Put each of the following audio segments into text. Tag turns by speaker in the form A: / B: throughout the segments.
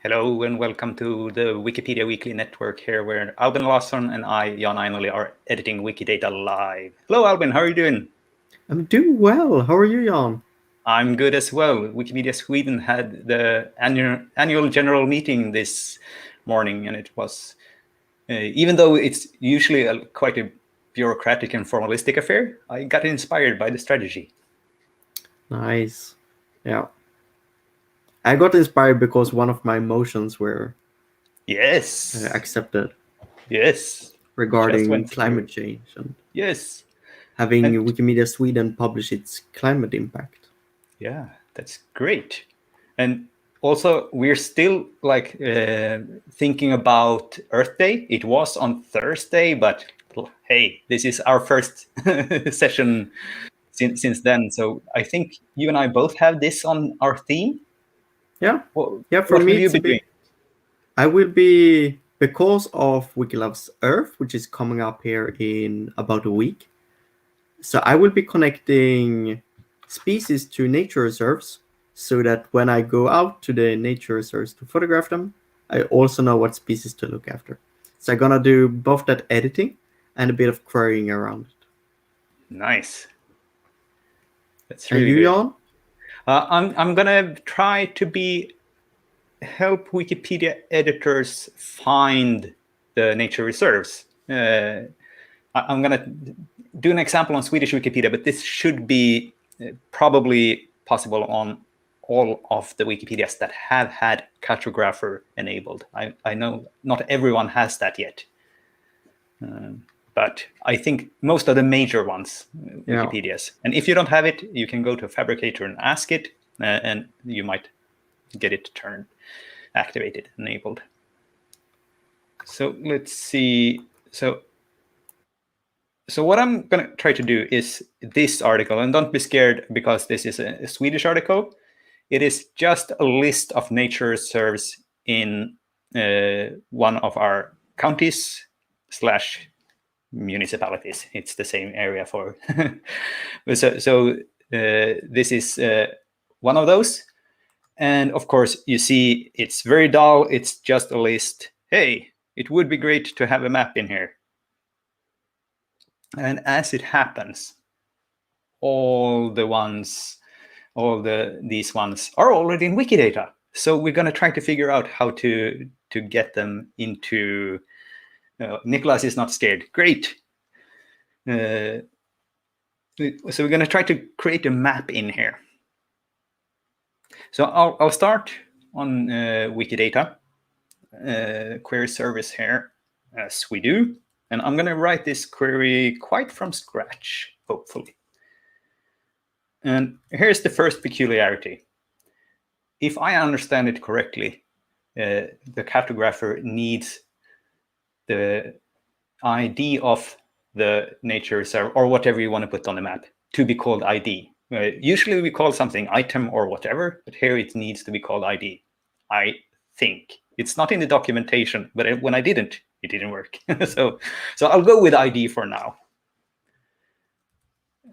A: Hello and welcome to the Wikipedia Weekly Network here, where Albin Larsson and I, Jan Ainali, are editing Wikidata live. Hello, Albin. How are you doing?
B: I'm doing well. How are you, Jan?
A: I'm good as well. Wikimedia Sweden had the annual general meeting this morning, and it was, even though it's usually quite a bureaucratic and formalistic affair, I got inspired by the strategy.
B: Nice. Yeah. I got inspired because one of my motions were
A: Yes.
B: accepted
A: Yes.
B: regarding climate change and
A: yes.
B: having Wikimedia Sweden publish its climate impact.
A: Yeah, that's great. And also, we're still thinking about Earth Day. It was on Thursday, but hey, this is our first session since then. So I think you and I both have this on our theme.
B: Yeah.
A: Well,
B: Yeah, for
A: what
B: me,
A: will you
B: it's a
A: be doing?
B: bit. I will be, because of Wikilove's Earth, which is coming up here in about a week. So I will be connecting species to nature reserves so that when I go out to the nature reserves to photograph them, I also know what species to look after. So I'm gonna do both that editing and a bit of querying around it.
A: Nice. That's
B: And
A: really
B: you,
A: good.
B: Jan?
A: I'm gonna try to help Wikipedia editors find the nature reserves. I'm going to do an example on Swedish Wikipedia, but this should be probably possible on all of the Wikipedias that have had cartographer enabled. I know not everyone has that yet. But I think most of the major ones, Wikipedias. And if you don't have it, you can go to Fabricator and ask it, and you might get it activated, enabled. So let's see. So what I'm going to try to do is this article, and don't be scared because this is a Swedish article. It is just a list of nature reserves in one of our counties / municipalities. It's the same area for. so this is one of those. And of course, you see it's very dull. It's just a list. Hey, it would be great to have a map in here. And as it happens, all these ones are already in Wikidata. So we're going to try to figure out how to get them into. Nicholas is not scared. Great. So we're going to try to create a map in here. So I'll start on Wikidata query service here, as we do. And I'm going to write this query quite from scratch, hopefully. And here's the first peculiarity. If I understand it correctly, the cartographer needs the ID of the nature reserve, or whatever you want to put on the map, to be called ID. Usually we call something item or whatever, but here it needs to be called ID. I think. It's not in the documentation, but when I didn't, it didn't work. so I'll go with ID for now.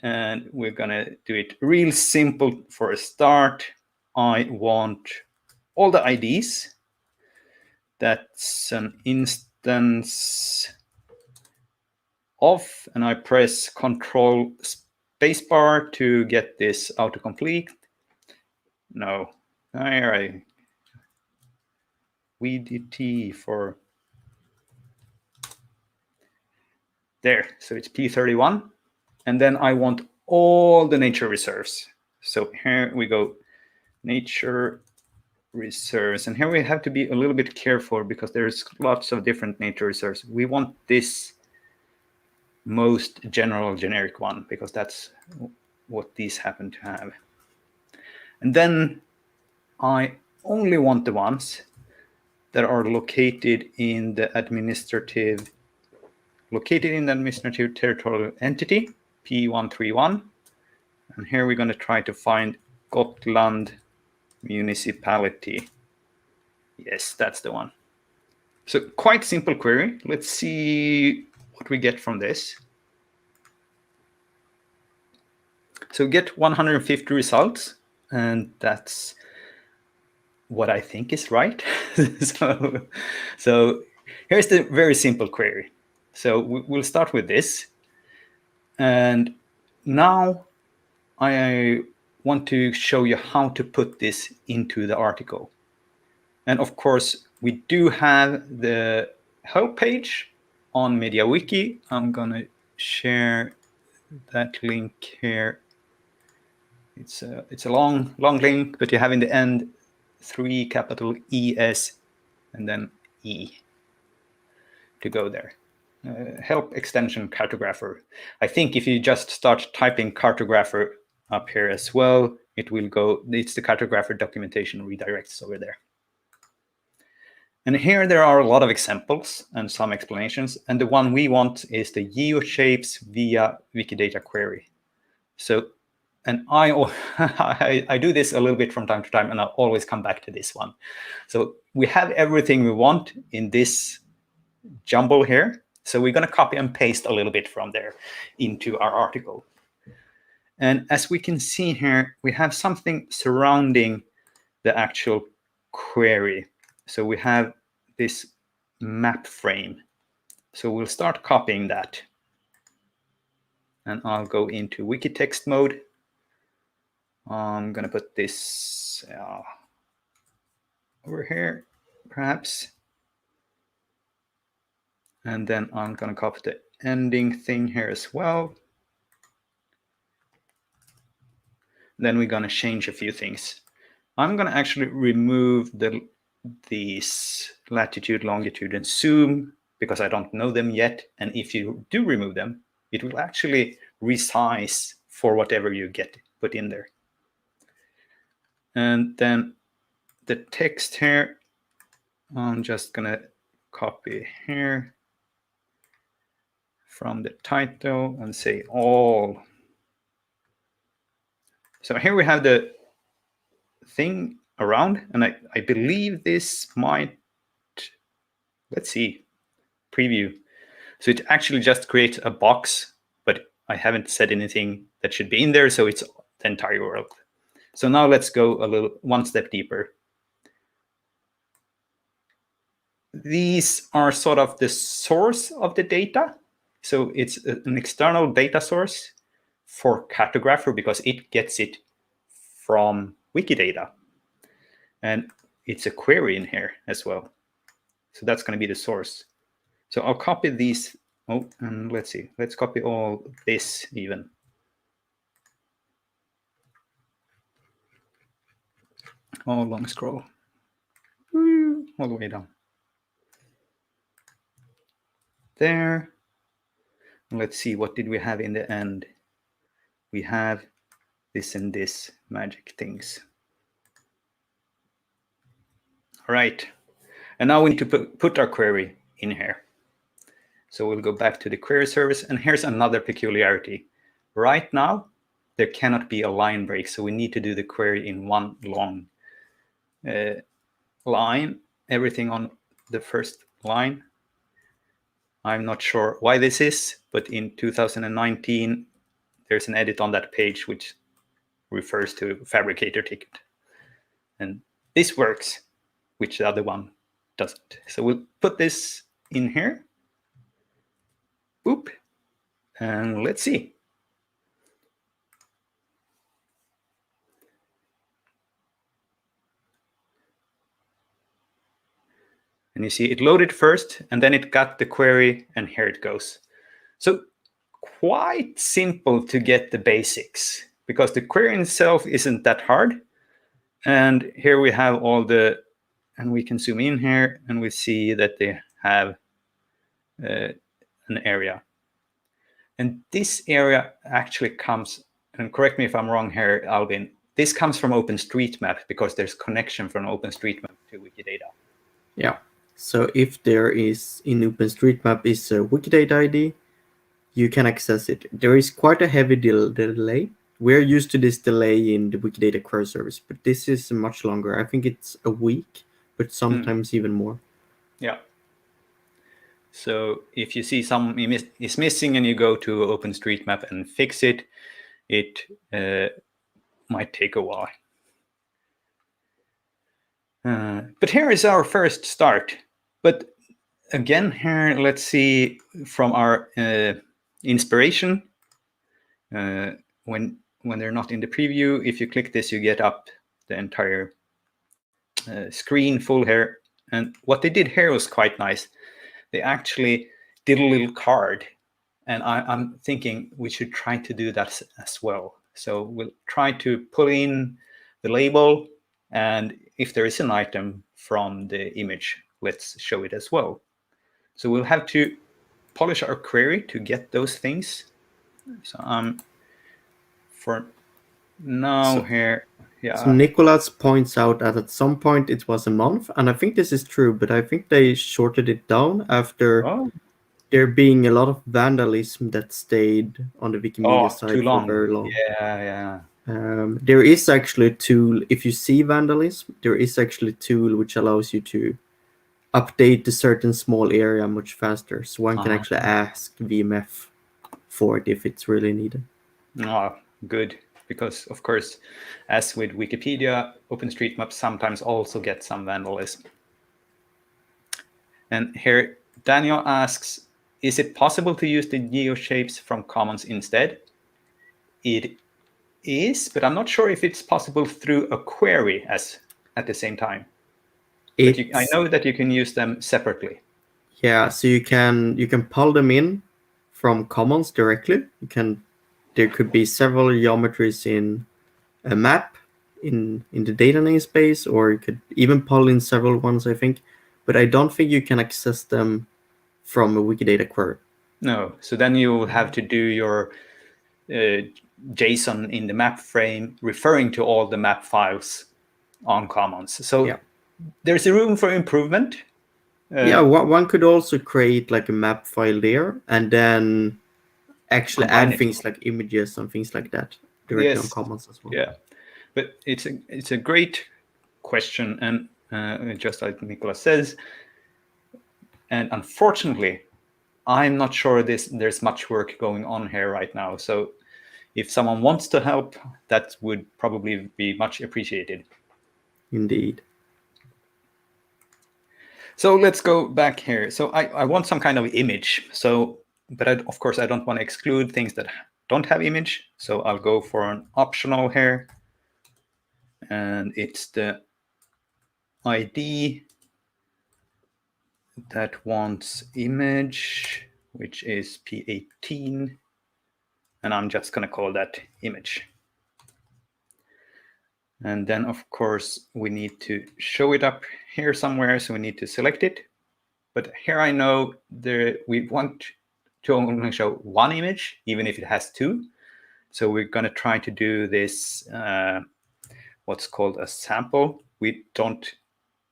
A: And we're going to do it real simple for a start. I want all the IDs. That's an instance of, and I press Control spacebar to get this autocomplete. No, VDT for there. So it's P31. And then I want all the nature reserves. So here we go, nature reserves. And here we have to be a little bit careful because there's lots of different nature reserves. We want this most general generic one because that's what these happen to have. And then I only want the ones that are located in the administrative territorial entity, P131. And here we're going to try to find Gotland municipality. Yes, that's the one. So quite simple query. Let's see what we get from this. So get 150 results, and that's what I think is right. so here's the very simple query. So we'll start with this. And now I want to show you how to put this into the article. And of course, we do have the help page on MediaWiki. I'm going to share that link here. It's a long link, but you have in the end 3 capital ES and then E to go there. Help extension cartographer. I think if you just start typing cartographer up here as well, it will go, it's the cartographer documentation redirects over there. And here there are a lot of examples and some explanations. And the one we want is the geoshapes via Wikidata query. So, and I do this a little bit from time to time, and I'll always come back to this one. So we have everything we want in this jumble here. So we're going to copy and paste a little bit from there into our article. And as we can see here, we have something surrounding the actual query. So we have this map frame. So we'll start copying that. And I'll go into wiki text mode. I'm going to put this over here, perhaps. And then I'm going to copy the ending thing here as well. Then we're going to change a few things. I'm going to actually remove these latitude, longitude, and zoom because I don't know them yet. And if you do remove them, it will actually resize for whatever you get put in there. And then the text here, I'm just going to copy here from the title and say all. So here we have the thing around, and I believe this might, let's see, preview. So it actually just creates a box, but I haven't said anything that should be in there, so it's the entire world. So now let's go one step deeper. These are sort of the source of the data. So it's an external data source for Cartographer because it gets it from Wikidata. And it's a query in here as well. So that's going to be the source. So I'll copy these. Oh, and let's see. Let's copy all this even. All long scroll. All the way down. There. Let's see, what did we have in the end? We have this and this magic things. All right. And now we need to put our query in here. So we'll go back to the query service. And here's another peculiarity. Right now, there cannot be a line break. So we need to do the query in one long line, everything on the first line. I'm not sure why this is, but in 2019, there's an edit on that page which refers to fabricator ticket. And this works, which the other one doesn't. So we'll put this in here. Boop. And let's see. And you see it loaded first, and then it got the query, and here it goes. So quite simple to get the basics, because the query itself isn't that hard. And here we have all the, and we can zoom in here, and we see that they have an area. And this area actually comes, and correct me if I'm wrong here, Albin, this comes from OpenStreetMap because there's connection from OpenStreetMap to Wikidata.
B: Yeah. So if there is in OpenStreetMap is a Wikidata ID, you can access it. There is quite a heavy delay. We're used to this delay in the Wikidata query service, but this is much longer. I think it's a week, but sometimes even more.
A: Yeah. So if you see something is missing and you go to OpenStreetMap and fix it, it might take a while. But here is our first start. But again, here, let's see from our inspiration. When they're not in the preview, if you click this, you get up the entire screen full here. And what they did here was quite nice. They actually did a little card. And I'm thinking we should try to do that as well. So we'll try to pull in the label, and if there is an item from the image, let's show it as well. So we'll have to polish our query to get those things. So for now here, yeah.
B: So Nicholas points out that at some point it was a month, and I think this is true, but I think they shorted it down after there being a lot of vandalism that stayed on the Wikimedia site
A: too long.
B: for very long.
A: Yeah.
B: There is actually a tool, if you see vandalism, there is actually a tool which allows you to update a certain small area much faster. So one can actually ask VMF for it if it's really needed.
A: Oh, good. Because, of course, as with Wikipedia, OpenStreetMap sometimes also gets some vandalism. And here, Daniel asks, is it possible to use the geoshapes from Commons instead? It is, but I'm not sure if it's possible through a query at the same time. But I know that you can use them separately.
B: Yeah, so you can pull them in from Commons directly. There could be several geometries in a map in the data namespace, or you could even pull in several ones, I think. But I don't think you can access them from a Wikidata query.
A: No, so then you will have to do your JSON in the map frame referring to all the map files on Commons. So there's a room for improvement.
B: One could also create like a map file there and then actually add things like images and things like that directly on Commons as well.
A: Yeah, but it's a great question, and just like Nicholas says, and unfortunately, I'm not sure there's much work going on here right now. So if someone wants to help, that would probably be much appreciated.
B: Indeed.
A: So let's go back here. So I want some kind of image. But of course, I don't want to exclude things that don't have image. So I'll go for an optional here. And it's the ID that wants image, which is P18. And I'm just going to call that image. And then, of course, we need to show it up here somewhere. So we need to select it. But here I know we want to only show one image, even if it has two. So we're going to try to do this, what's called a sample. We don't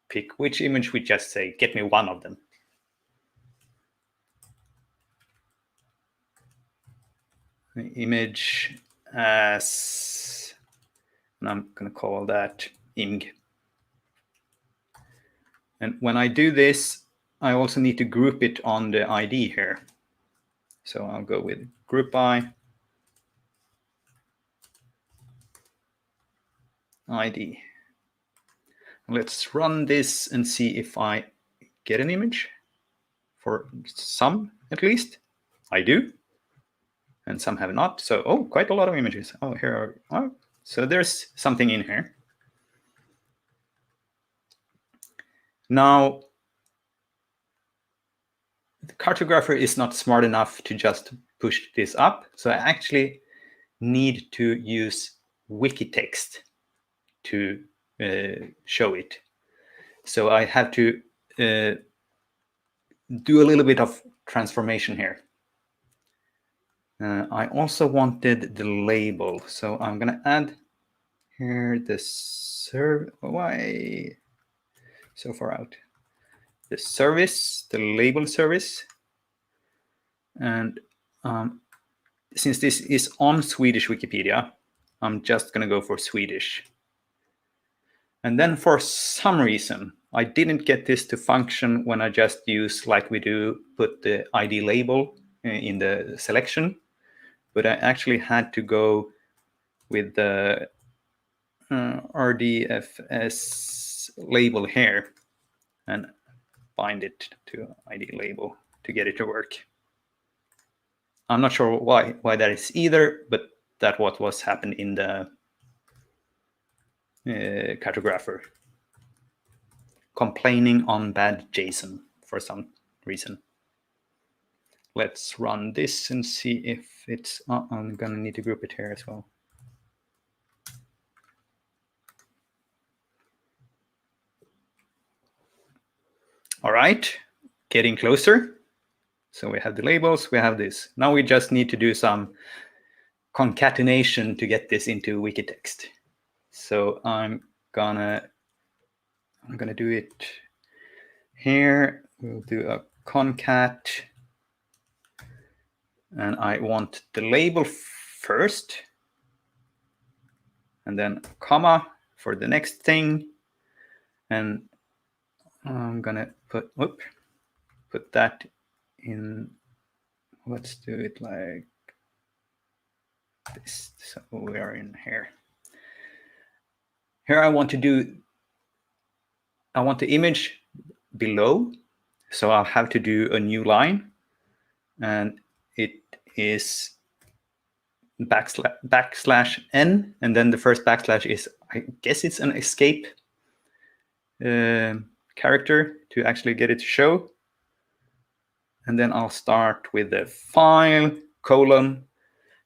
A: pick which image. We just say, get me one of them. The image as, and I'm going to call that ing. And when I do this, I also need to group it on the ID here. So I'll go with group by ID. Let's run this and see if I get an image. For some, at least, I do. And some have not. So, quite a lot of images. Here are, so there's something in here. Now, the cartographer is not smart enough to just push this up. So I actually need to use Wikitext to show it. So I have to do a little bit of transformation here. I also wanted the label. So I'm going to add here the why so far out? The service, the label service. And since this is on Swedish Wikipedia, I'm just going to go for Swedish. And then for some reason, I didn't get this to function when I just use, like we do, put the ID label in the selection. But I actually had to go with the RDFS this label here and bind it to ID label to get it to work. I'm not sure why that is either, but that's what was happened in the cartographer. Complaining on bad JSON for some reason. Let's run this and see if it's. I'm gonna need to group it here as well. All right, getting closer. So we have the labels, we have this. Now we just need to do some concatenation to get this into Wikitext. So I'm gonna do it here. We'll do a concat. And I want the label first, and then comma for the next thing. And I'm gonna put that in. Let's do it like this. So we are in here. Here I want the image below, so I'll have to do a new line, and it is \n, and then the first backslash is, I guess it's an escape character to actually get it to show. And then I'll start with the file, colon,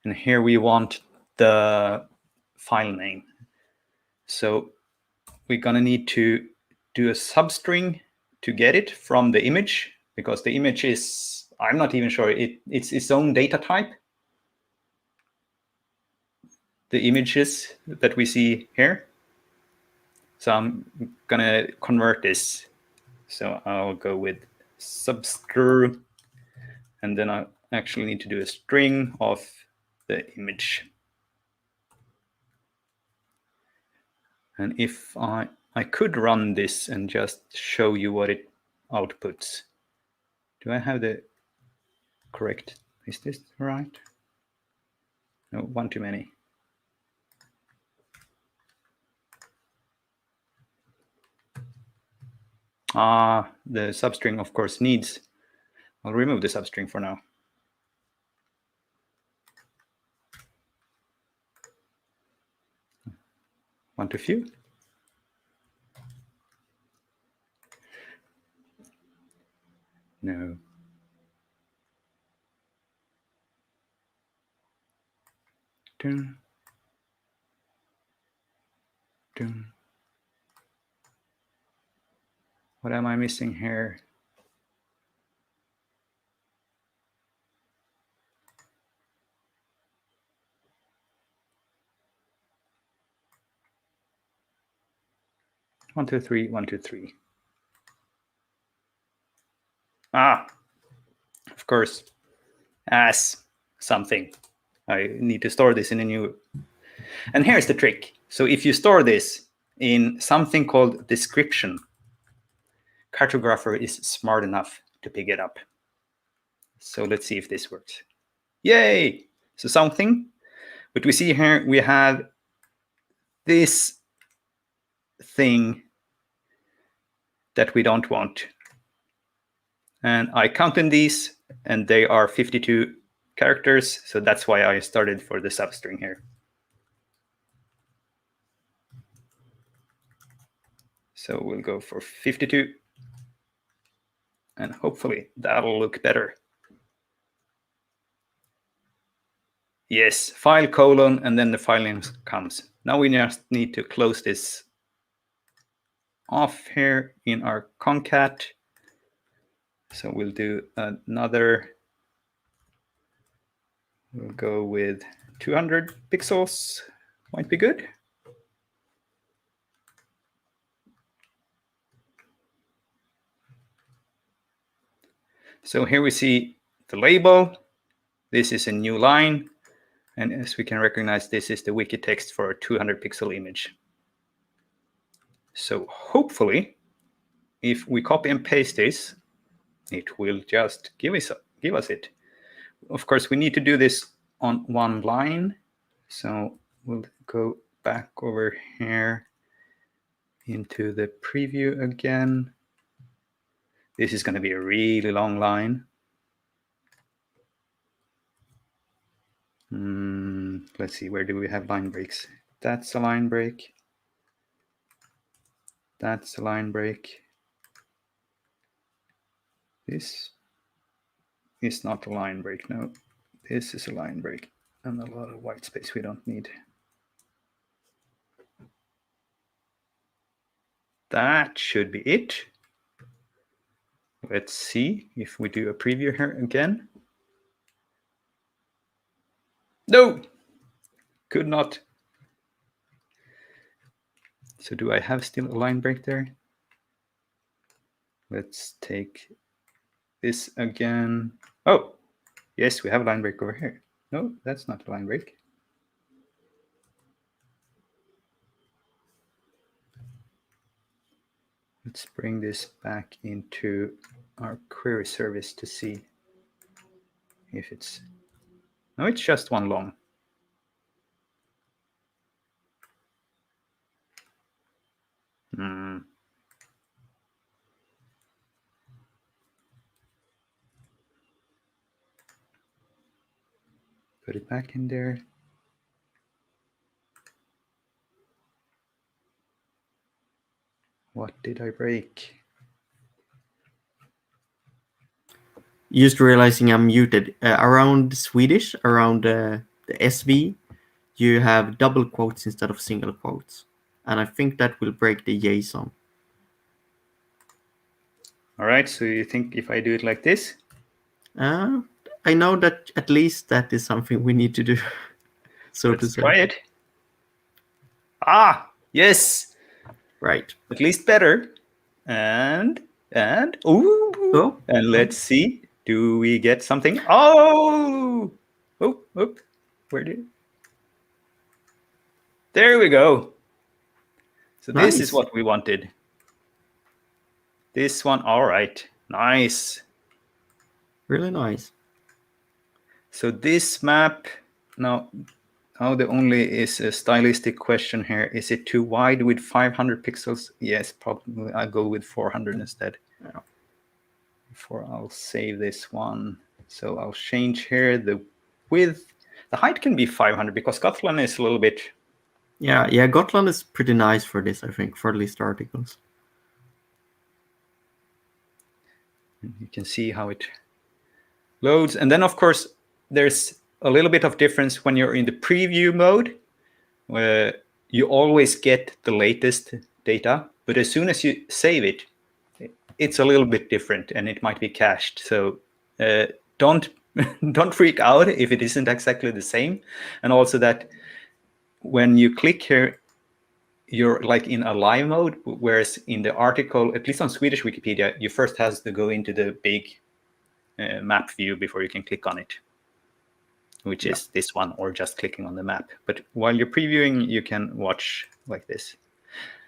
A: and here we want the file name. So we're gonna need to do a substring to get it from the image, because the image is, I'm not even sure, it's its own data type. The images that we see here. So I'm gonna convert this. So I'll go with substr, and then I actually need to do a string of the image. And if I could run this and just show you what it outputs. Do I have the correct? Is this right? No, one too many. The substring, of course, needs. I'll remove the substring for now. One too few. No. Dun. Dun. What am I missing here? One, two, three, 1, 2, 3. Of course, as something. I need to store this in a new. And here's the trick. So if you store this in something called description, cartographer is smart enough to pick it up. So let's see if this works. Yay! So something. But we see here we have this thing that we don't want. And I counted these, and they are 52 characters. So that's why I started for the substring here. So we'll go for 52. And hopefully that'll look better. Yes, file colon, and then the file name comes. Now we just need to close this off here in our concat. So we'll do another. We'll go with 200 pixels. Might be good. So here we see the label. This is a new line. And as we can recognize, this is the wiki text for a 200 pixel image. So hopefully, if we copy and paste this, it will just give us it. Of course, we need to do this on one line. So we'll go back over here into the preview again. This is going to be a really long line. Let's see, where do we have line breaks? That's a line break. That's a line break. This is not a line break, no. This is a line break and a lot of white space we don't need. That should be it. Let's see if we do a preview here again. No, could not. So do I have still a line break there? Let's take this again. Oh, yes, we have a line break over here. No, that's not a line break. Let's bring this back into our query service to see if it's... No, it's just one long. Put it back in there. What did I break?
B: Just realizing I'm muted. Around Swedish, around the SV, you have double quotes instead of single quotes. And I think that will break the JSON.
A: All right, so you think if I do it like this?
B: I know that at least that is something we need to do. So
A: Let's
B: to say.
A: try it. Ah, yes.
B: Right.
A: At least better. And ooh.
B: Oh.
A: And let's see. Do we get something? Oh. Oh. Where did? There we go. So this is what we wanted. This one, all right. Nice.
B: Really nice.
A: So this map, now the only is a stylistic question here. Is it too wide with 500 pixels? Yes, probably I'll go with 400 instead.
B: Yeah.
A: Before I'll save this one. So I'll change here the width. The height can be 500 because Gotland is a little bit...
B: Yeah, Gotland is pretty nice for this, I think, for list articles.
A: You can see how it loads. And then, of course, there's a little bit of difference when you're in the preview mode, where you always get the latest data. But as soon as you save it, it's a little bit different and it might be cached. So don't freak out if it isn't exactly the same. And also that when you click here, you're like in a live mode, whereas in the article, at least on Swedish Wikipedia, you first have to go into the big map view before you can click on it, which is this one, or just clicking on the map. But while you're previewing, you can watch like this.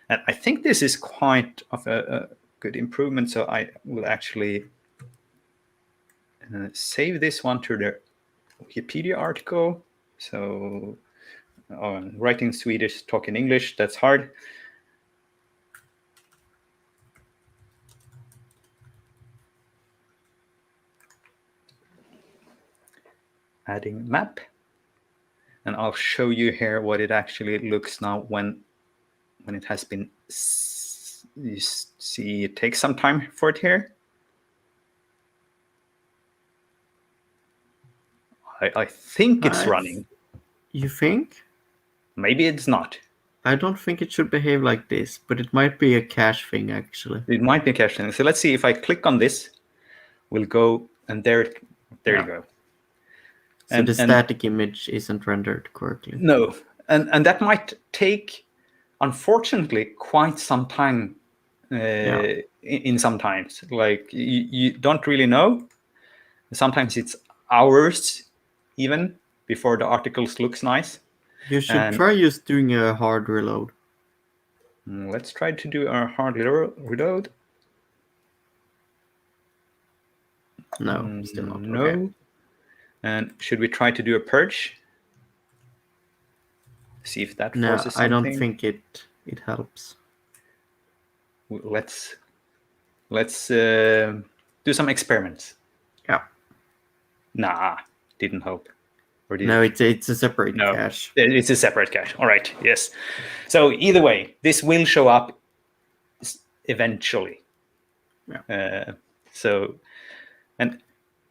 A: And I think this is quite of a good improvement. So I will actually save this one to the Wikipedia article. So writing Swedish, talking English, that's hard. Adding map. And I'll show you here what it actually looks now when it has been, you see it takes some time for it here. I think it's running.
B: You think?
A: Maybe it's not.
B: I don't think it should behave like this, but it might be a cache thing, actually.
A: It might be a cache thing. So let's see if I click on this, we'll go, and there you go.
B: So the static image isn't rendered correctly.
A: No, and that might take, unfortunately, quite some time in some times. Like you don't really know. Sometimes it's hours even before the articles looks nice.
B: You should try just doing a hard reload.
A: Let's try to do a hard reload.
B: No, still not.
A: No.
B: Okay.
A: And should we try to do a purge? See if that forces something.
B: I don't think it helps.
A: let's do some experiments.
B: Yeah.
A: Nah, didn't help. Or did
B: No,
A: it?
B: it's a separate
A: No,
B: cache.
A: it's a separate cache. All right, yes. So either way, this will show up eventually.
B: Yeah.
A: And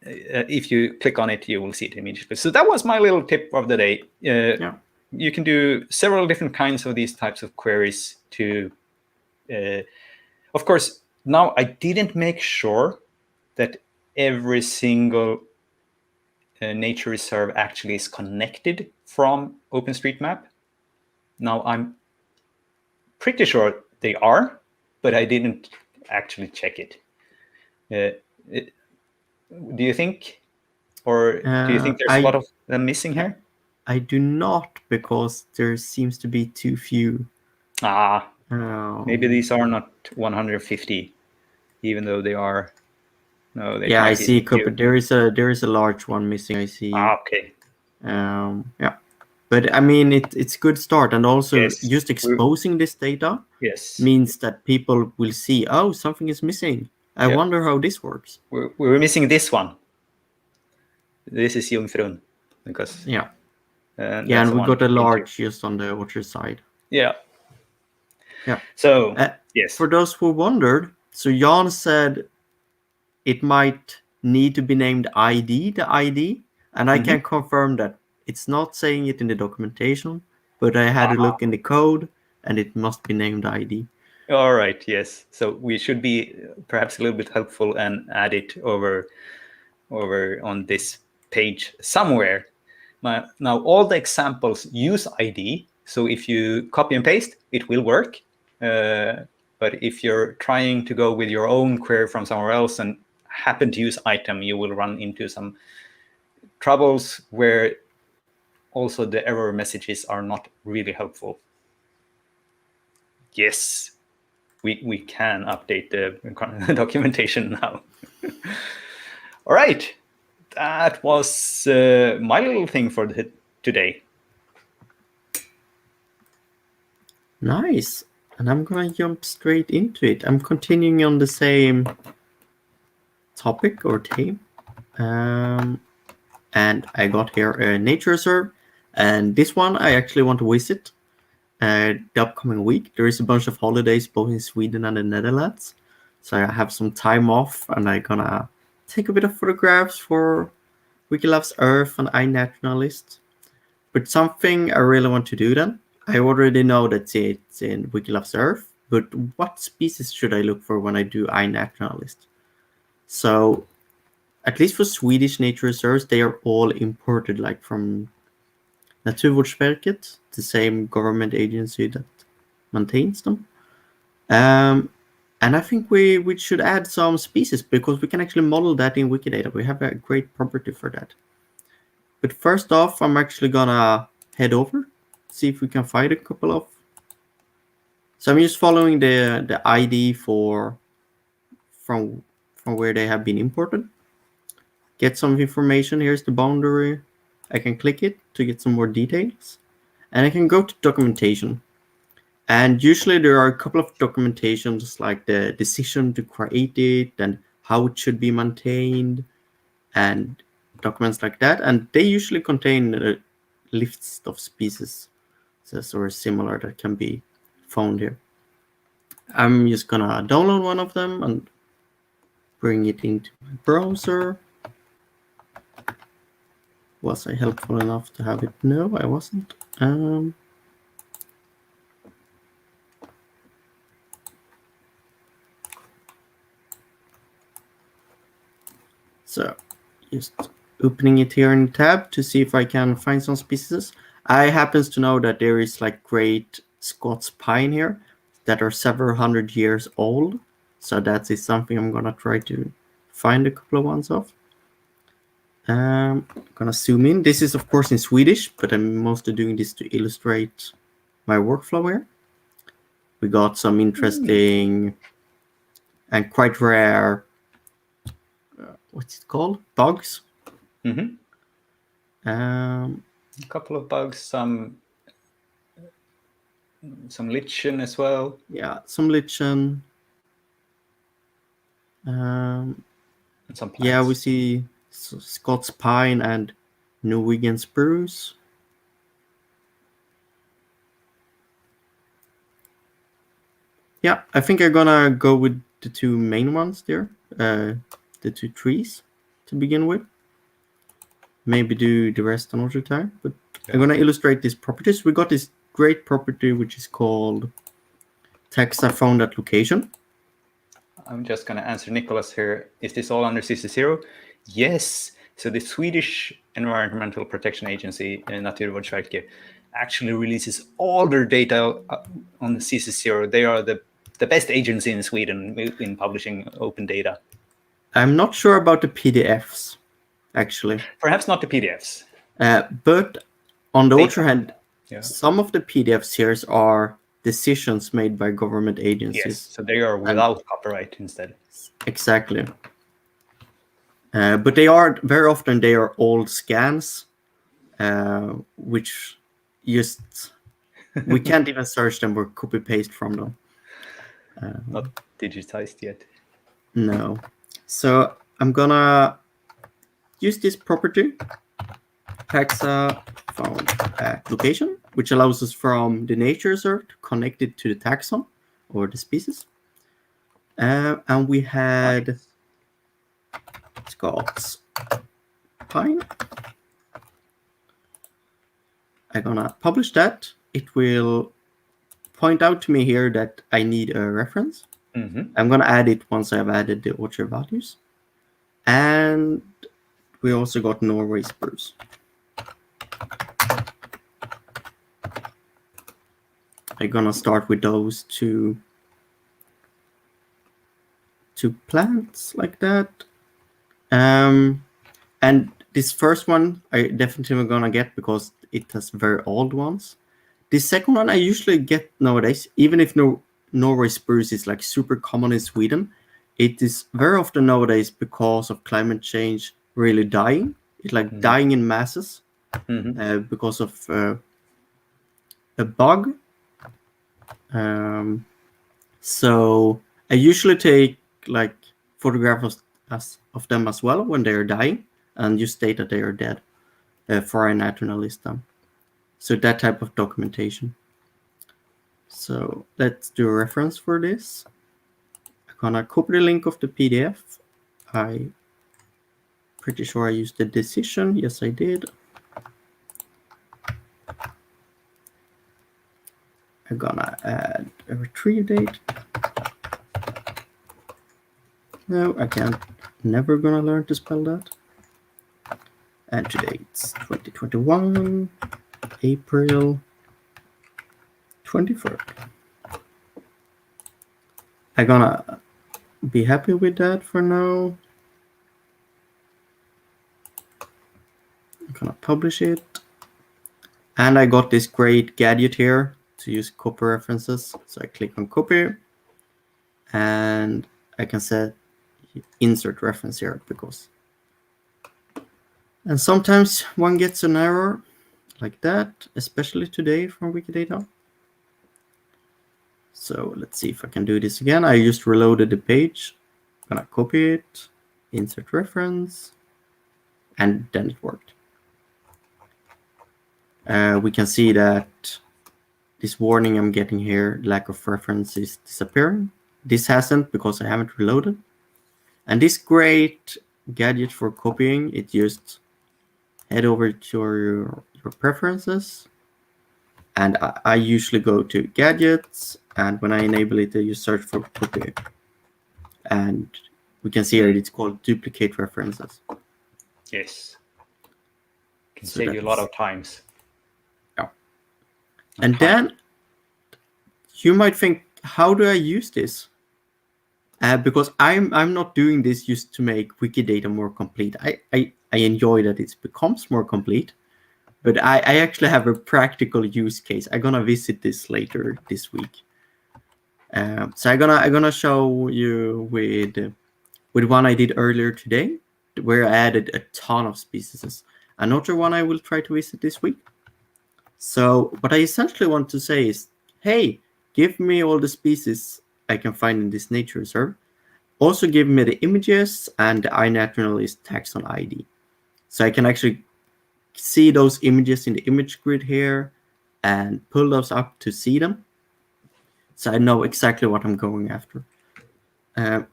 A: if you click on it, you will see it immediately. So that was my little tip of the day.
B: Yeah.
A: You can do several different kinds of these types of queries to, of course, now I didn't make sure that every single nature reserve actually is connected from OpenStreetMap. Now I'm pretty sure they are, but I didn't actually check it. Do you think, or do you think there's a lot of them missing here?
B: I do not, because there seems to be too few.
A: Maybe these are not 150, even though they are. No, they
B: Yeah, I
A: might be
B: see.
A: few.
B: There is a large one missing. I see.
A: Okay.
B: Yeah, but I mean, it's a good start, and also
A: Yes.
B: just exposing this data
A: Yes.
B: means that people will see, oh, something is missing. I wonder how this works.
A: We're missing this one. This is Jungfrun, because
B: yeah,
A: and
B: we got a large just on the orchard side.
A: Yeah.
B: Yeah.
A: So yes.
B: For those who wondered, so Jan said it might need to be named ID, the ID, and I can confirm that it's not saying it in the documentation, but I had a look in the code, and it must be named ID.
A: All right, yes. So we should be perhaps a little bit helpful and add it over on this page somewhere. Now all the examples use ID, so if you copy and paste, it will work. But if you're trying to go with your own query from somewhere else and happen to use item, you will run into some troubles where also the error messages are not really helpful. Yes, we can update the documentation now. All right, that was my little thing for today.
B: Nice. And I'm going to jump straight into it. I'm continuing on the same topic or theme. And I got here a nature reserve. And this one I actually want to visit the upcoming week. There is a bunch of holidays both in Sweden and the Netherlands. So I have some time off, and I'm going to take a bit of photographs for Wikilove's Earth and iNaturalist. But something I really want to do then, I already know that it's in Wikilove's Earth, but what species should I look for when I do iNaturalist? So, at least for Swedish nature reserves, they are all imported, like from Naturvårdsverket, the same government agency that maintains them. And I think we should add some species, because we can actually model that in Wikidata. We have a great property for that. But first off, I'm actually gonna head over, see if we can find a couple of. So I'm just following the ID from where they have been imported. Get some information. Here's the boundary. I can click it to get some more details, and I can go to documentation. And usually there are a couple of documentations, like the decision to create it and how it should be maintained, and documents like that. And they usually contain a list of species, or similar, that can be found here. I'm just gonna download one of them and bring it into my browser. Was I helpful enough to have it? No, I wasn't. So just opening it here in the tab to see if I can find some species. I happens to know that there is like great Scots pine here that are several hundred years old. So that is something I'm gonna try to find a couple of ones of. I'm gonna zoom in. This is of course in Swedish, but I'm mostly doing this to illustrate my workflow here. We got some interesting and quite rare, what's it called? Bugs.
A: A couple of bugs, some lichen as well.
B: Yeah, some lichen.
A: And some plants.
B: Yeah, we see Scots pine and Norwegian spruce. Yeah, I think I'm gonna go with the two main ones there, the two trees to begin with. Maybe do the rest another time, but I'm gonna illustrate these properties. We got this great property which is called taxa found at location.
A: I'm just going to answer Nicholas here. Is this all under CC0? Yes. So the Swedish Environmental Protection Agency, Naturvårdsverket, actually releases all their data on the CC0. They are the best agency in Sweden in publishing open data.
B: I'm not sure about the PDFs, actually.
A: Perhaps not the PDFs.
B: But on the other hand, some of the PDFs here are decisions made by government agencies.
A: Yes, so they are without copyright instead.
B: Exactly. But they are very often they are old scans, which just we can't even search them or copy paste from them.
A: Not digitized yet.
B: No. So I'm gonna use this property, taxa found at location, which allows us from the nature reserve to connect it to the taxon or the species. And we had Scots pine. I'm gonna publish that. It will point out to me here that I need a reference. I'm gonna add it once I've added the author values. And we also got Norway spruce. I'm gonna start with those two plants like that. And this first one I definitely am gonna get because it has very old ones. The second one I usually get nowadays, even if Norway spruce is like super common in Sweden, it is very often nowadays because of climate change really dying. It's like dying in masses because of a bug. So I usually take like photographs of them as well when they are dying and just state that they are dead for a naturalist. So that type of documentation. So let's do a reference for this. I'm gonna copy the link of the PDF. I'm pretty sure I used the decision. Yes, I did. I'm gonna add a retrieve date. No, I can't. Never gonna learn to spell that. And today it's 2021, April 23rd. I'm gonna be happy with that for now. I'm gonna publish it. And I got this great gadget here to use copy references. So I click on copy and I can set insert reference here because. And sometimes one gets an error like that, especially today from Wikidata. So let's see if I can do this again. I just reloaded the page. I'm gonna copy it, insert reference, and then it worked. We can see that this warning I'm getting here, lack of reference, is disappearing. This hasn't because I haven't reloaded. And this great gadget for copying, it just head over to your preferences. And I usually go to gadgets, and when I enable it, you search for copy. And we can see here it's called duplicate references.
A: Yes. Can save you a lot of times.
B: Yeah. And then you might think, how do I use this? Because I'm not doing this just to make Wikidata more complete. I enjoy that it becomes more complete, but I actually have a practical use case. I'm gonna visit this later this week. So I'm gonna show you with one I did earlier today, where I added a ton of species. Another one I will try to visit this week. So what I essentially want to say is, hey, give me all the species I can find in this nature reserve, also give me the images and the iNaturalist taxon ID. So I can actually see those images in the image grid here and pull those up to see them. So I know exactly what I'm going after.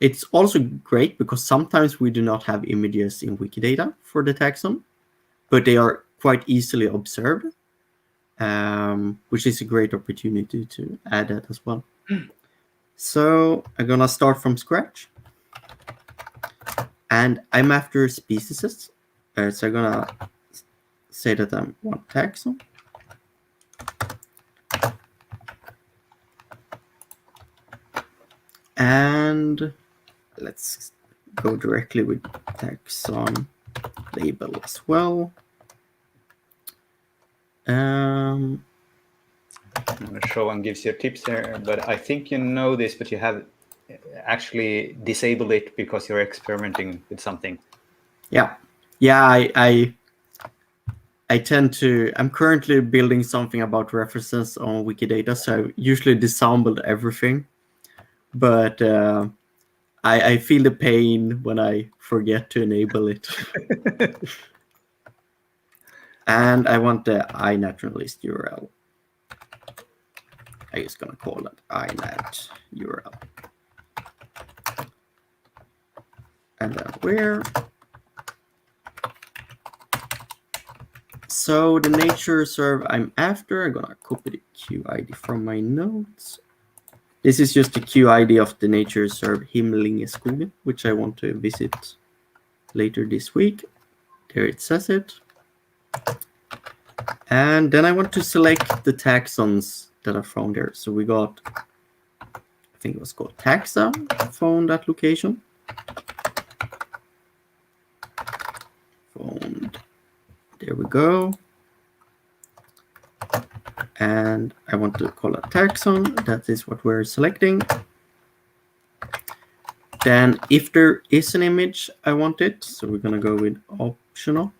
B: It's also great because sometimes we do not have images in Wikidata for the taxon, but they are quite easily observed, which is a great opportunity to add that as well. So I'm gonna start from scratch. And I'm after species. So I'm gonna say that I want taxon. And let's go directly with taxon label as well.
A: Showan gives you tips there, but I think you know this, but you have actually disabled it because you're experimenting with something.
B: Yeah, I tend to. I'm currently building something about references on Wikidata, so I usually disassembled everything, but I feel the pain when I forget to enable it. And I want the iNaturalist URL. I'm just gonna call it inat URL. And then where. So the nature serve I'm after, I'm gonna copy the QID from my notes. This is just the QID of the nature serve Himlingeskogen, which I want to visit later this week. There it says it. And then I want to select the taxons that are found there. So we got, I think it was called taxa, found that location. Found, there we go. And I want to call it taxon. That is what we're selecting. Then if there is an image, I want it. So we're going to go with optional.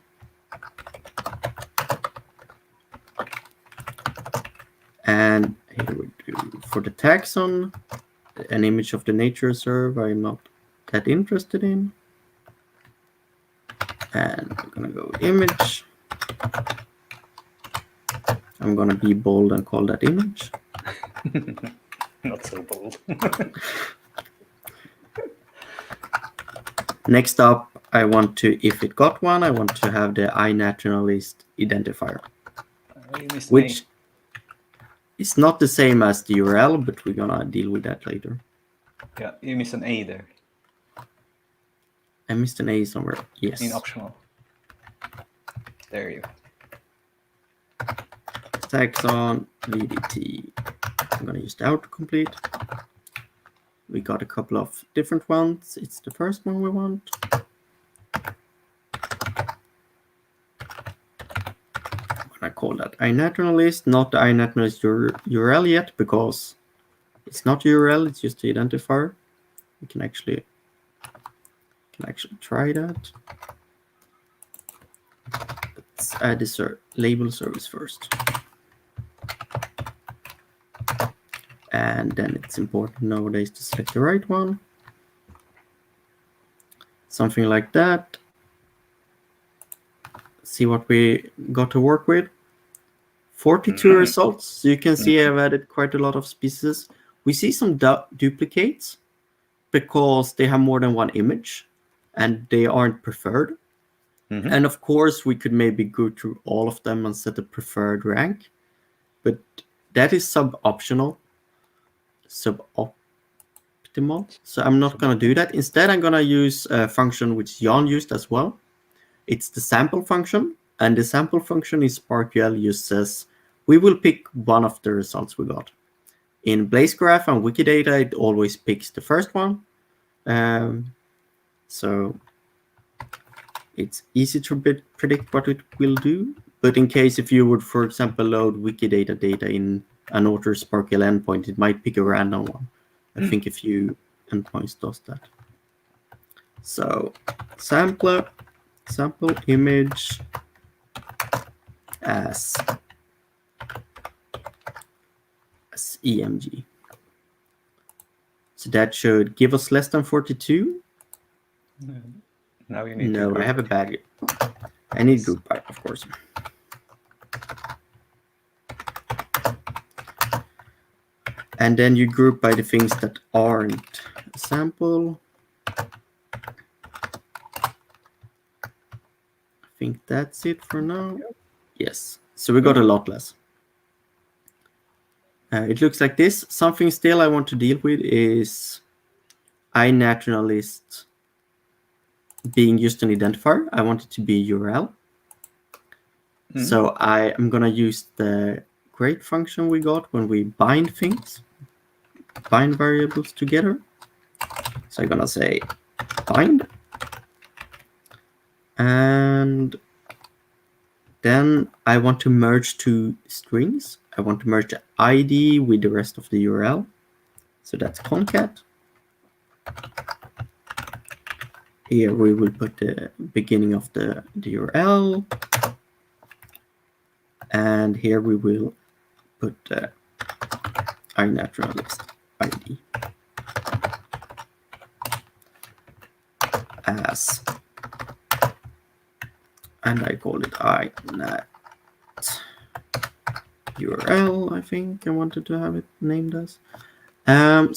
B: And here we do for the taxon, an image of the nature reserve I'm not that interested in. And we're going to go with image. I'm going to be bold and call that image.
A: Not so bold.
B: Next up, I want to, if it got one, I want to have the iNaturalist identifier, which is not the same as the URL, but we're going to deal with that later.
A: Yeah, you missed an A there.
B: I missed an A somewhere. Yes.
A: In optional. There you go.
B: Taxon VDT. I'm going to use the autocomplete. We got a couple of different ones. It's the first one we want. I call that iNaturalist, not the iNaturalist URL yet, because it's not URL, it's just the identifier. We can actually try that. Let's add this label service first. And then it's important nowadays to select the right one. Something like that. See what we got to work with. 42 results. So you can see I've added quite a lot of species. We see some duplicates because they have more than one image and they aren't preferred. And of course, we could maybe go through all of them and set a preferred rank, but that is suboptimal. So I'm not going to do that. Instead, I'm going to use a function which Jan used as well. It's the sample function, and the sample function in SparkQL uses, we will pick one of the results we got. In BlazeGraph and Wikidata, it always picks the first one. So it's easy to predict what it will do. But in case if you would, for example, load Wikidata data in an author SparkQL endpoint, it might pick a random one. I think a few endpoints does that. So sample image as EMG. So that should give us less than 42.
A: Now you need to
B: No, I
A: group
B: have a
A: it.
B: bad. I need group by, of course. And then you group by the things that aren't a sample. I think that's it for now. Yes. So we got a lot less. It looks like this. Something still I want to deal with is iNaturalist being used an identifier. I want it to be URL. So I am going to use the great function we got when we bind things, bind variables together. So I'm going to say bind. And then I want to merge two strings. I want to merge the ID with the rest of the URL. So that's concat. Here we will put the beginning of the URL. And here we will put the iNaturalist ID as, and I call it inat URL, I think I wanted to have it named as.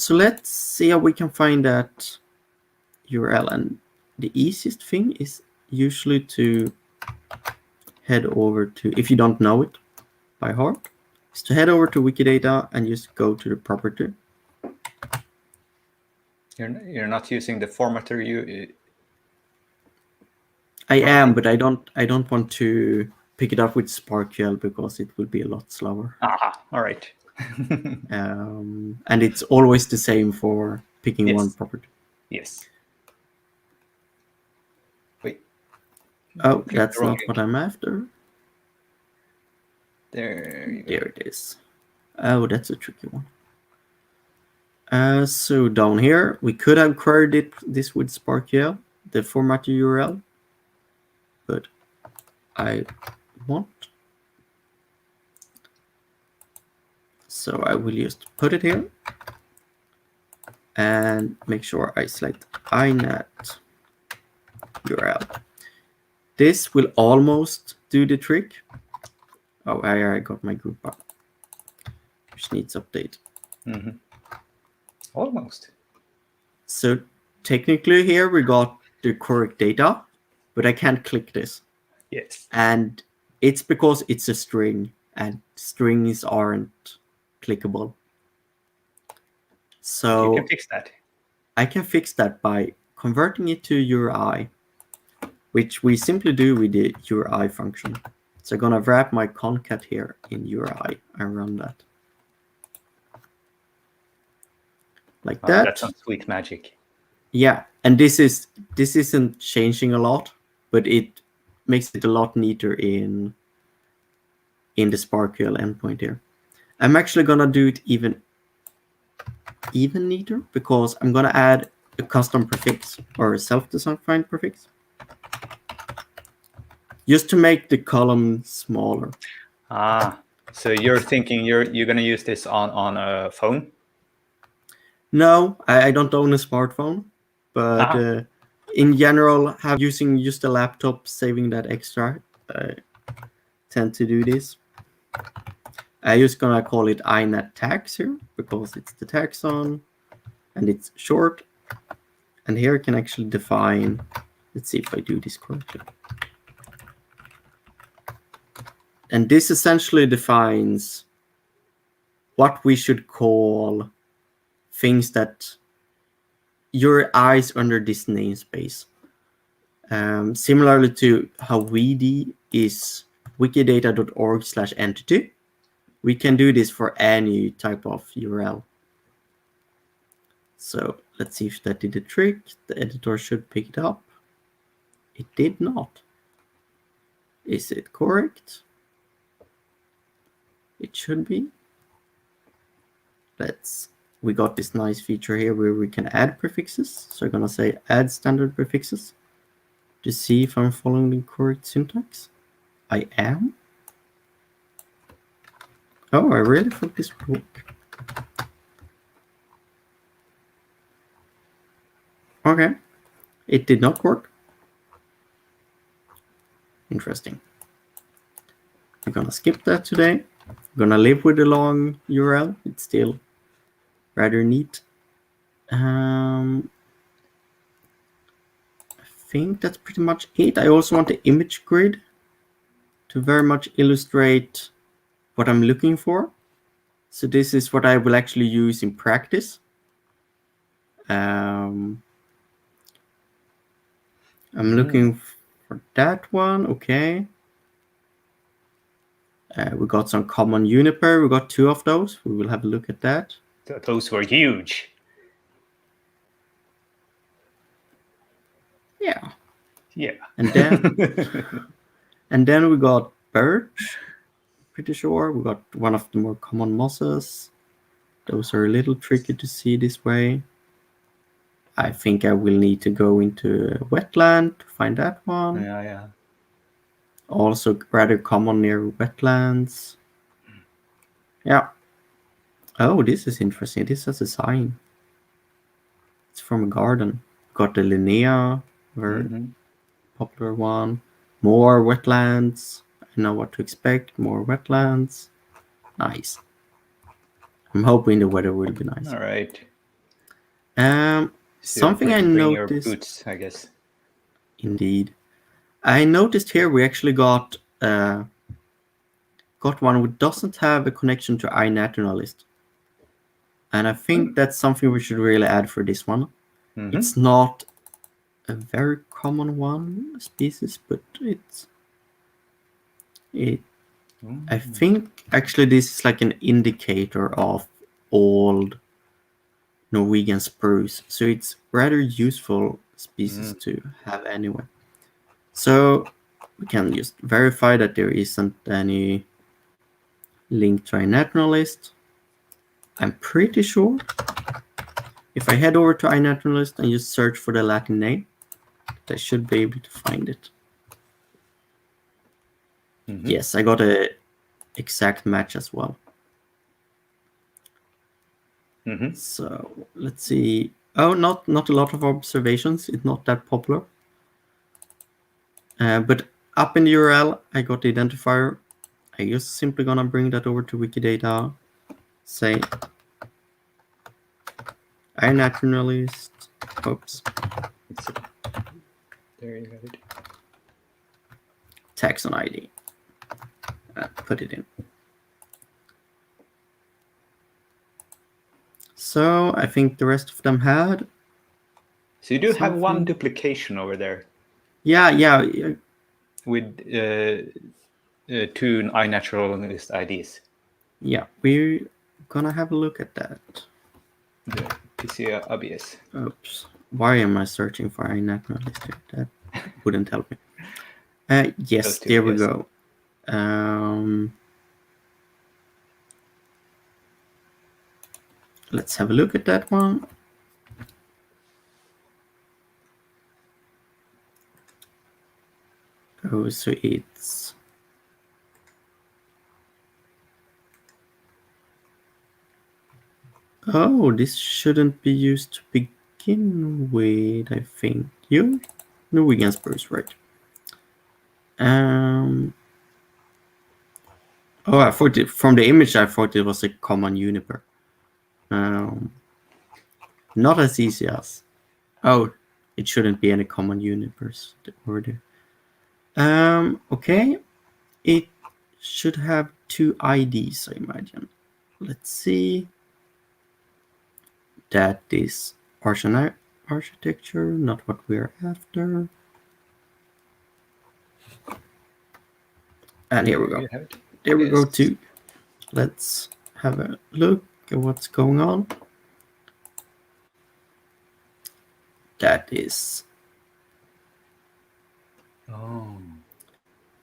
B: So let's see how we can find that URL. And the easiest thing is usually to head over to, if you don't know it by heart, is to head over to Wikidata and just go to the property.
A: You're not using the formatter
B: I am, but I don't want to pick it up with SparkQL because it will be a lot slower.
A: Aha, all right.
B: And it's always the same for picking one property.
A: Yes. Wait.
B: Oh, that's not what I'm after.
A: There you go.
B: There it is. Oh, that's a tricky one. So down here, we could have queried this with SparkQL, the format URL, but I won't. So I will just put it here and make sure I select inat URL. This will almost do the trick. Oh, I got my group up, which needs update.
A: Almost.
B: So technically here we got the correct data, but I can't click this.
A: Yes.
B: And it's because it's a string, and strings aren't clickable. So
A: you can fix that.
B: I can fix that by converting it to URI, which we simply do with the URI function. So I'm gonna wrap my concat here in URI and run that. Like that.
A: That's some sweet magic.
B: Yeah, and this isn't changing a lot, but it makes it a lot neater in the SparkQL endpoint here. I'm actually gonna do it even neater because I'm gonna add a custom prefix or a self-defined prefix, just to make the column smaller.
A: So you're thinking you're gonna use this on a phone?
B: No, I don't own a smartphone, but in general, using just a laptop, saving that extra, I tend to do this. I'm just gonna call it inat tags here because it's the taxon and it's short. And here I can actually define, let's see if I do this correctly. And this essentially defines what we should call things that your eyes under this namespace. Similarly to how Widi is wikidata.org/entity, we can do this for any type of URL. So let's see if that did the trick. The editor should pick it up. It did not. Is it correct? It should be. We got this nice feature here where we can add prefixes. So I'm gonna say add standard prefixes to see if I'm following the correct syntax. I am. Oh, I really thought this would work. Okay. It did not work. Interesting. We're gonna skip that today. We're gonna live with the long URL. It's still rather neat. I think that's pretty much it. I also want the image grid to very much illustrate what I'm looking for. So this is what I will actually use in practice. I'm looking for that one. Okay. We got some common Juniper. We got 2 of those. We will have a look at that.
A: Those were huge.
B: Yeah.
A: Yeah.
B: And then we got birch. Pretty sure we got one of the more common mosses. Those are a little tricky to see this way. I think I will need to go into a wetland to find that one.
A: Yeah.
B: Also rather common near wetlands. Yeah. Oh, this is interesting. This has a sign. It's from a garden. Got the Linnea, very popular one. More wetlands. I know what to expect. More wetlands. Nice. I'm hoping the weather will be nice.
A: All right.
B: Something I
A: bring
B: noticed.
A: your boots, I guess.
B: Indeed. I noticed here we actually got one who doesn't have a connection to iNaturalist. And I think that's something we should really add for this one. It's not a very common one species, but I think actually this is like an indicator of old Norwegian spruce. So it's rather useful species to have anyway. So we can just verify that there isn't any link to iNaturalist. I'm pretty sure if I head over to iNaturalist and just search for the Latin name, I should be able to find it. Yes, I got a exact match as well. So let's see. Oh, not a lot of observations. It's not that popular. But up in the URL, I got the identifier. I just simply gonna bring that over to Wikidata. Say iNaturalist. Oops.
A: There you have it.
B: Taxon ID. Put it in. So I think the rest of them had.
A: So you do have one duplication over there.
B: Yeah.
A: With 2 iNaturalist IDs.
B: Yeah, we're gonna have a look at that.
A: The PC ABS.
B: Oops. Why am I searching for iNaturalist here? That wouldn't help me. Yes, there we go. Let's have a look at that one. Oh, so it's this shouldn't be used to begin with, I think. Norwegian spruce, right? I thought from the image I thought it was a common juniper. Not as easy as. Oh, it shouldn't be any common junipers over there. Okay, it should have 2 IDs, I imagine. Let's see. That is architecture, not what we're after. And here we go. There we go too. Let's have a look at what's going on. That is.
A: Oh.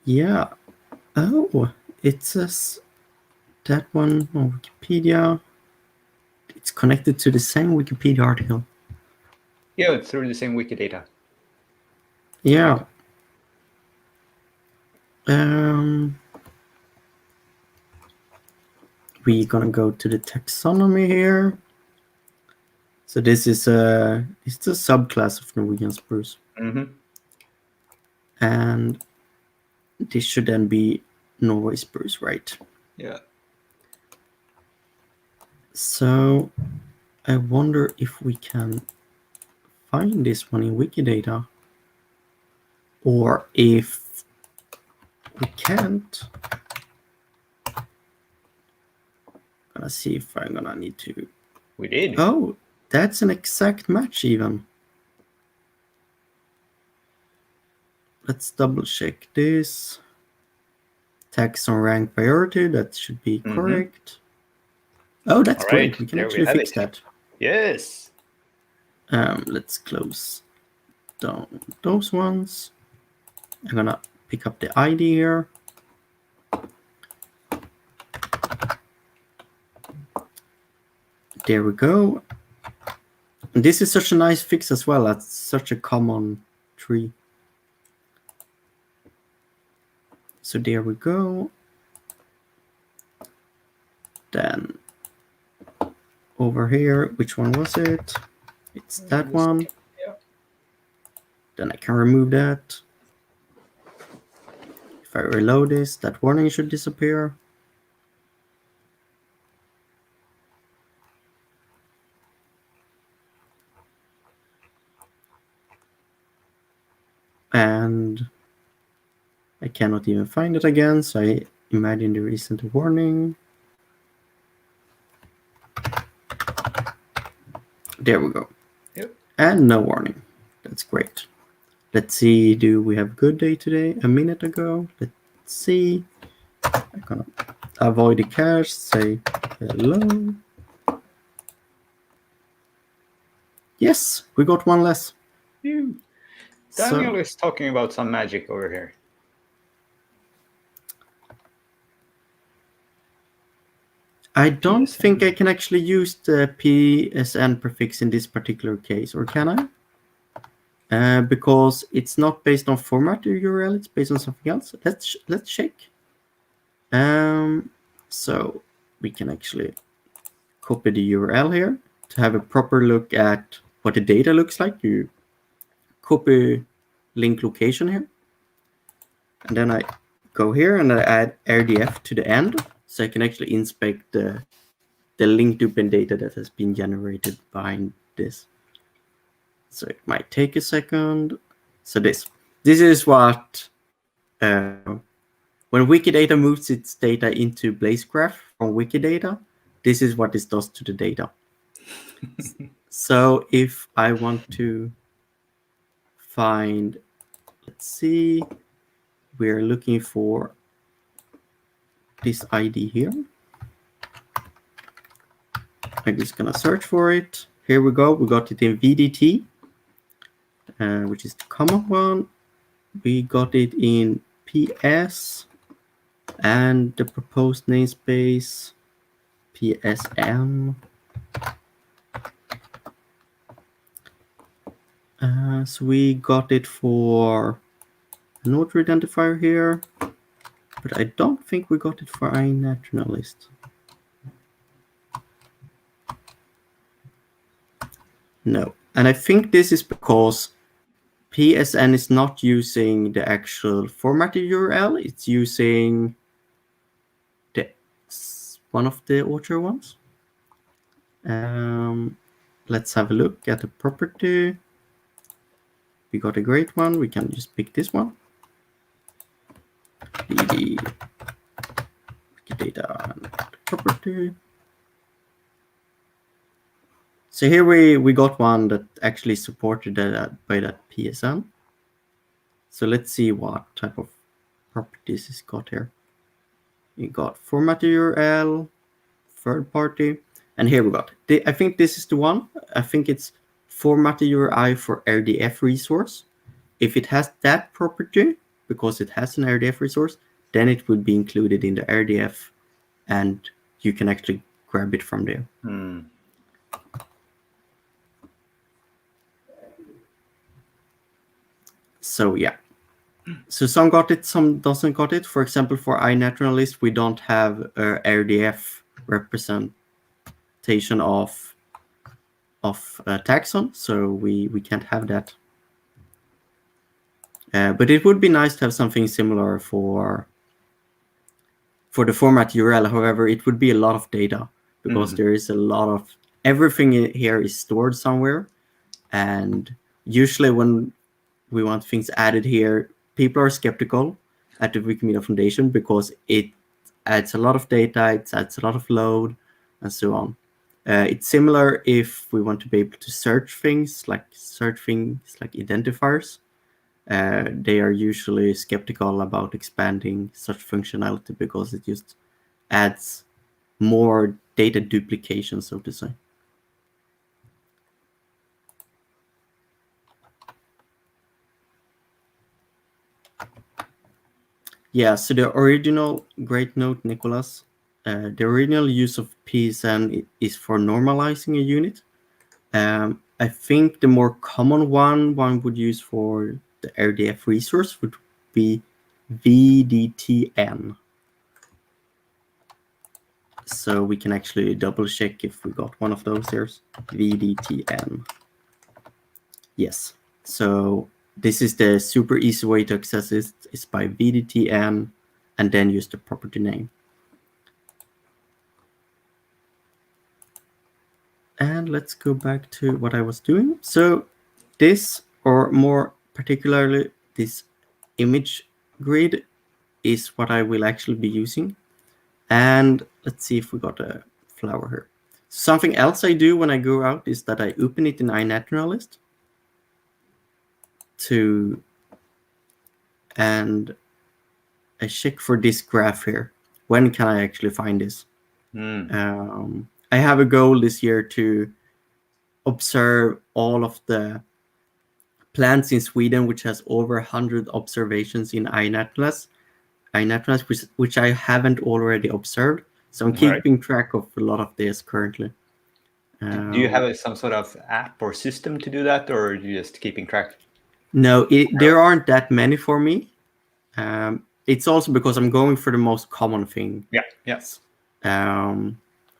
B: Yeah. Oh, it says that one on Wikipedia. It's connected to the same Wikipedia article.
A: Yeah, it's through the same Wikidata.
B: Yeah. We're gonna go to the taxonomy here. So this is it's a subclass of Norwegian spruce.
A: Mm-hmm.
B: And this should then be Norway spruce, right?
A: Yeah.
B: So I wonder if we can find this one in Wikidata, or if we can't. Gonna see if I'm gonna need to.
A: We did.
B: Oh, that's an exact match even. Let's double check this. Taxon rank priority, that should be correct. Oh, that's
A: All
B: great.
A: right,
B: We can
A: there
B: actually
A: have
B: fix
A: it.
B: that.
A: Yes.
B: Let's close down those ones. I'm gonna pick up the ID here. There we go. And this is such a nice fix as well. That's such a common tree. So there we go. Then over here, which one was it? It's that one.
A: Yeah.
B: Then I can remove that. If I reload this, that warning should disappear. And I cannot even find it again, so I imagine there isn't a warning. There we go.
A: Yep.
B: And no warning. That's great. Let's see, do we have good day today? A minute ago. Let's see. I'm gonna avoid the cache, say hello. Yes, we got one less.
A: Daniel is talking about some magic over here.
B: I don't think I can actually use the PSN prefix in this particular case, or can I? Because it's not based on format URL, it's based on something else. Let's check. So we can actually copy the URL here to have a proper look at what the data looks like. You copy link location here, and then I go here and I add RDF to the end, so I can actually inspect the link open data that has been generated behind this. So it might take a second. So this is what when Wikidata moves its data into Blazegraph from Wikidata, this is what this does to the data. So if I want to find, let's see, we're looking for this ID here. I'm just gonna search for it. Here we go. We got it in VDT, which is the common one. We got it in PS and the proposed namespace PSM. So we got it for a notary identifier here, but I don't think we got it for iNaturalist. No, and I think this is because PSN is not using the actual formatted URL, it's using the one of the author ones. Let's have a look at the property. We got a great one. We can just pick this one. The Wikidata and property. So here we got one that actually supported by that PSN. So let's see what type of properties it's got here. You got formatted URL, third party, and here we got. I think this is the one. I think it's formatted URI for RDF resource. If it has that property, because it has an RDF resource, then it would be included in the RDF, and you can actually grab it from there. So yeah. So some got it, some doesn't got it. For example, for iNaturalist, we don't have a RDF representation of taxon, so we can't have that. But it would be nice to have something similar for the format URL. However, it would be a lot of data because there is a lot of everything here is stored somewhere, and usually when we want things added here, people are skeptical at the Wikimedia Foundation because it adds a lot of data, it adds a lot of load, and so on. It's similar if we want to be able to search things like identifiers. They are usually skeptical about expanding such functionality because it just adds more data duplication, so to say. Yeah, so the original, great note, Nicholas. The original use of PSN is for normalizing a unit. I think the more common one would use for the RDF resource would be VDTN. So we can actually double check if we got one of those here. VDTN. Yes. So this is the super easy way to access it. It's by VDTN and then use the property name. And let's go back to what I was doing. So this, or more particularly this image grid, is what I will actually be using. And let's see if we got a flower here. Something else I do when I go out is that I open it in iNaturalist and I check for this graph here. When can I actually find this? I have a goal this year to observe all of the plants in Sweden, which has over 100 observations in iNaturalist, which I haven't already observed. So I'm keeping track of a lot of this currently.
A: Do you have some sort of app or system to do that, or are you just keeping track?
B: No, there aren't that many for me. It's also because I'm going for the most common thing.
A: Yeah, yes.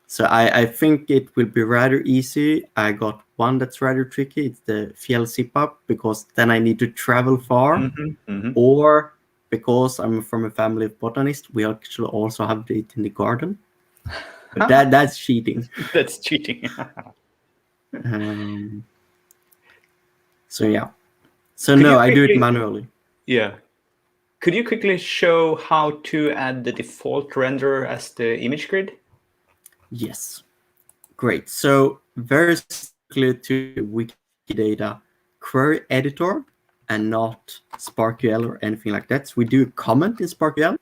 B: So I think it will be rather easy. I got one that's rather tricky. It's the Fjell zip up, because then I need to travel far, or because I'm from a family of botanists, we actually also have it in the garden. But that's cheating.
A: That's cheating.
B: So yeah. So no, I do it manually.
A: Yeah. Could you quickly show how to add the default renderer as the image grid?
B: Yes. Great. So very specifically to Wikidata query editor and not SparkQL or anything like that. So we do a comment in SparkQL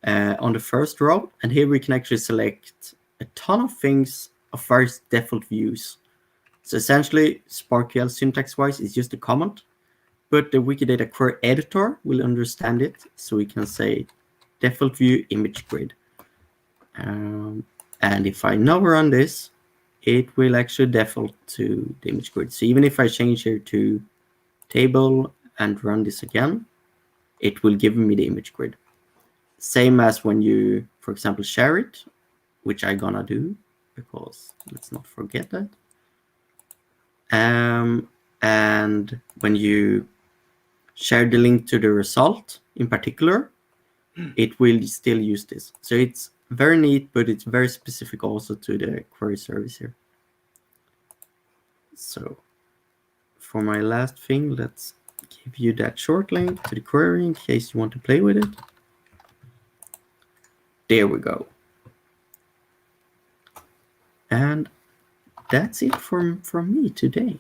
B: on the first row, and here we can actually select a ton of things of various default views. So essentially, SparkQL syntax-wise is just a comment, but the Wikidata query editor will understand it, so we can say default view image grid. And if I now run this, it will actually default to the image grid. So even if I change here to table and run this again, it will give me the image grid. Same as when you, for example, share it, which I'm gonna do, because let's not forget that. And when you share the link to the result in particular, it will still use this. So it's very neat, but it's very specific also to the query service here. So for my last thing, let's give you that short link to the query in case you want to play with it. There we go. And that's it from me today.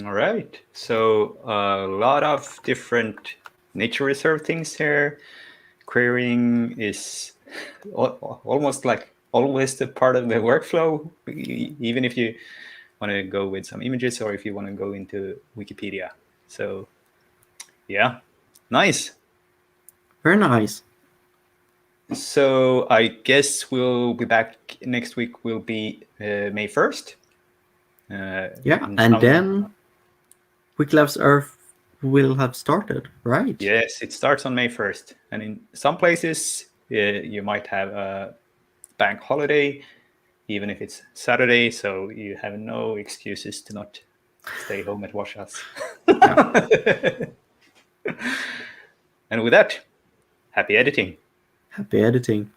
A: All right. So a lot of different nature reserve things here. Querying is almost like always the part of the workflow, even if you want to go with some images or if you want to go into Wikipedia. So yeah, nice.
B: Very nice.
A: So I guess we'll be back next week. Will be May 1st.
B: Yeah, and then Wikilabs Earth will have started, right?
A: Yes, it starts on May 1st. And in some places, you might have a bank holiday. even if it's Saturday, so you have no excuses to not stay home and watch us. And with that, happy editing.
B: Happy editing.